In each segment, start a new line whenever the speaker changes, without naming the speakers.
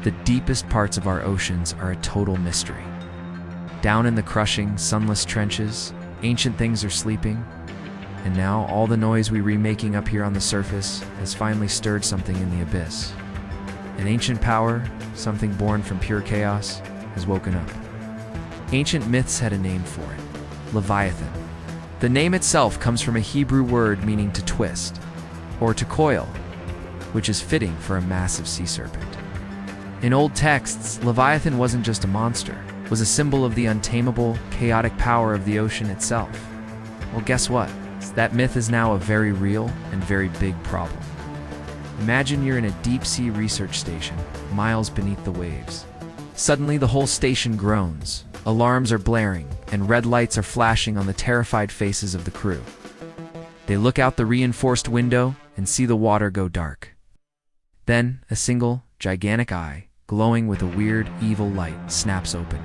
The deepest parts of our oceans are a total mystery. Down in the crushing, sunless trenches, ancient things are sleeping, and now all the noise we remaking up here on the surface has finally stirred something in the abyss. An ancient power, something born from pure chaos, has woken up. Ancient myths had a name for it: Leviathan. The name itself comes from a Hebrew word meaning to twist, or to coil, which is fitting for a massive sea serpent. In old texts, Leviathan wasn't just a monster, it was a symbol of the untamable, chaotic power of the ocean itself. Well, guess what? That myth is now a very real and very big problem. Imagine you're in a deep-sea research station, miles beneath the waves. Suddenly, the whole station groans, alarms are blaring, and red lights are flashing on the terrified faces of the crew. They look out the reinforced window and see the water go dark. Then, a single, gigantic eye, glowing with a weird, evil light, snaps open.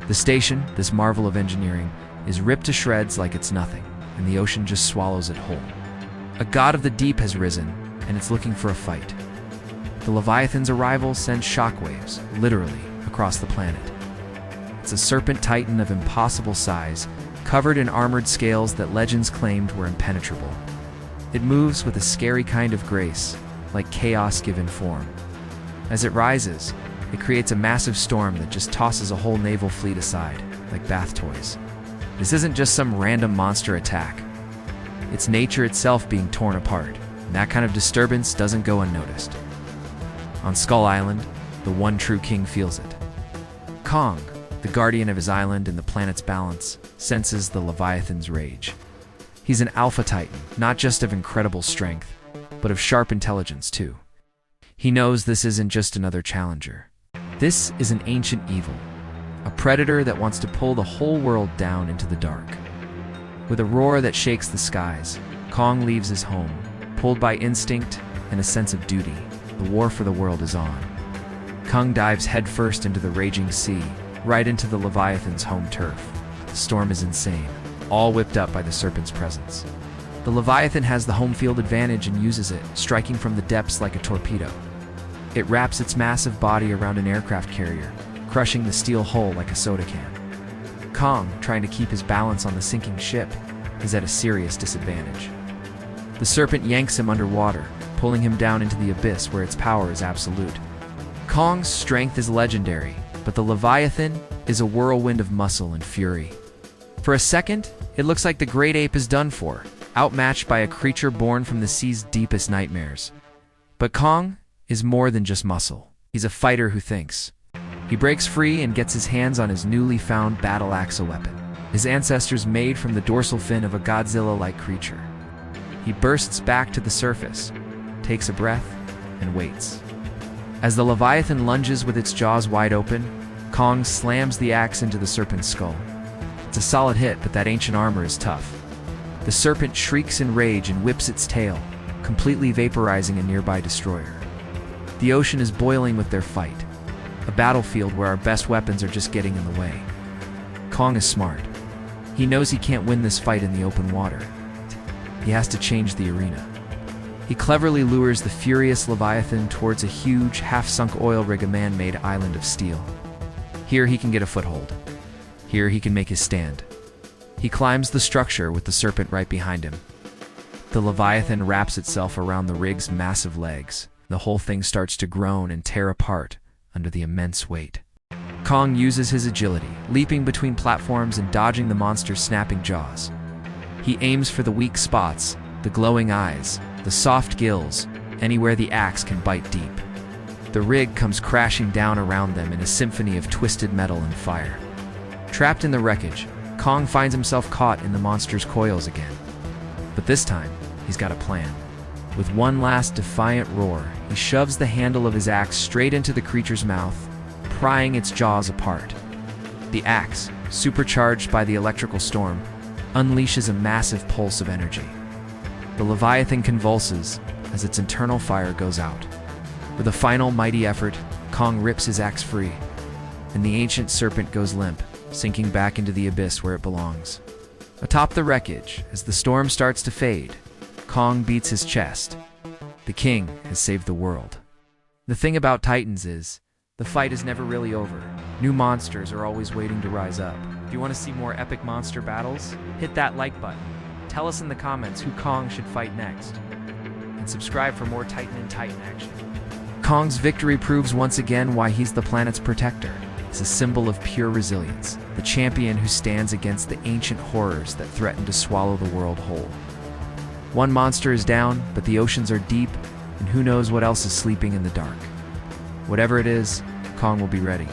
The station, this marvel of engineering, is ripped to shreds like it's nothing, and the ocean just swallows it whole. A god of the deep has risen, and it's looking for a fight. The Leviathan's arrival sends shockwaves, literally, across the planet. It's a Serpent Titan of impossible size, covered in armored scales that legends claimed were impenetrable. It moves with a scary kind of grace, like chaos given form. As it rises, it creates a massive storm that just tosses a whole naval fleet aside, like bath toys. This isn't just some random monster attack. It's nature itself being torn apart, and that kind of disturbance doesn't go unnoticed. On Skull Island, the one true king feels it. Kong, the guardian of his island and the planet's balance, senses the Leviathan's rage. He's an alpha titan, not just of incredible strength, but of sharp intelligence too. He knows this isn't just another challenger. This is an ancient evil, a predator that wants to pull the whole world down into the dark. With a roar that shakes the skies, Kong leaves his home, pulled by instinct and a sense of duty. The war for the world is on. Kong dives headfirst into the raging sea, right into the Leviathan's home turf. The storm is insane, all whipped up by the serpent's presence. The Leviathan has the home field advantage and uses it, striking from the depths like a torpedo. It wraps its massive body around an aircraft carrier, crushing the steel hull like a soda can. Kong, trying to keep his balance on the sinking ship, is at a serious disadvantage. The serpent yanks him underwater, pulling him down into the abyss where its power is absolute. Kong's strength is legendary, but the Leviathan is a whirlwind of muscle and fury. For a second, it looks like the great ape is done for, outmatched by a creature born from the sea's deepest nightmares. But Kong is more than just muscle. He's a fighter who thinks. He breaks free and gets his hands on his newly found battle axe weapon, his ancestors made from the dorsal fin of a Godzilla-like creature. He bursts back to the surface, takes a breath, and waits. As the Leviathan lunges with its jaws wide open, Kong slams the axe into the serpent's skull. It's a solid hit, but that ancient armor is tough. The serpent shrieks in rage and whips its tail, completely vaporizing a nearby destroyer. The ocean is boiling with their fight, a battlefield where our best weapons are just getting in the way. Kong is smart. He knows he can't win this fight in the open water. He has to change the arena. He cleverly lures the furious Leviathan towards a huge, half-sunk oil rig, a man-made island of steel. Here he can get a foothold. Here he can make his stand. He climbs the structure with the serpent right behind him. The Leviathan wraps itself around the rig's massive legs. The whole thing starts to groan and tear apart under the immense weight. Kong uses his agility, leaping between platforms and dodging the monster's snapping jaws. He aims for the weak spots, the glowing eyes, the soft gills, anywhere the axe can bite deep. The rig comes crashing down around them in a symphony of twisted metal and fire. Trapped in the wreckage, Kong finds himself caught in the monster's coils again. But this time, he's got a plan. With one last defiant roar, he shoves the handle of his axe straight into the creature's mouth, prying its jaws apart. The axe, supercharged by the electrical storm, unleashes a massive pulse of energy. The Leviathan convulses as its internal fire goes out. With a final mighty effort, Kong rips his axe free, and the ancient serpent goes limp, sinking back into the abyss where it belongs. Atop the wreckage, as the storm starts to fade, Kong beats his chest. The king has saved the world. The thing about Titans is, The fight is never really over. New monsters are always waiting to rise up. If you want to see more epic monster battles, hit that like button. Tell us in the comments who Kong should fight next. And subscribe for more Titan and Titan action. Kong's victory proves once again why he's the planet's protector. He's a symbol of pure resilience, the champion who stands against the ancient horrors that threaten to swallow the world whole. One monster is down, but the oceans are deep, and who knows what else is sleeping in the dark. Whatever it is, Kong will be ready.